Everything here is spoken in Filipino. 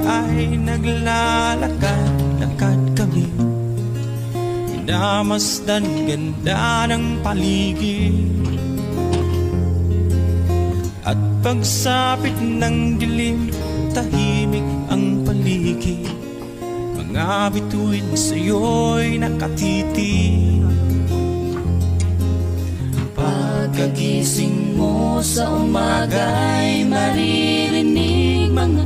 ay naglalakad-lakad kami, minamasdan ganda ng paligid. At pagsapit ng dilim, tahimik ang paligid. Mga bituin sa'yo'y nakatitig. Pagkagising mo sa umaga'y maririnig mga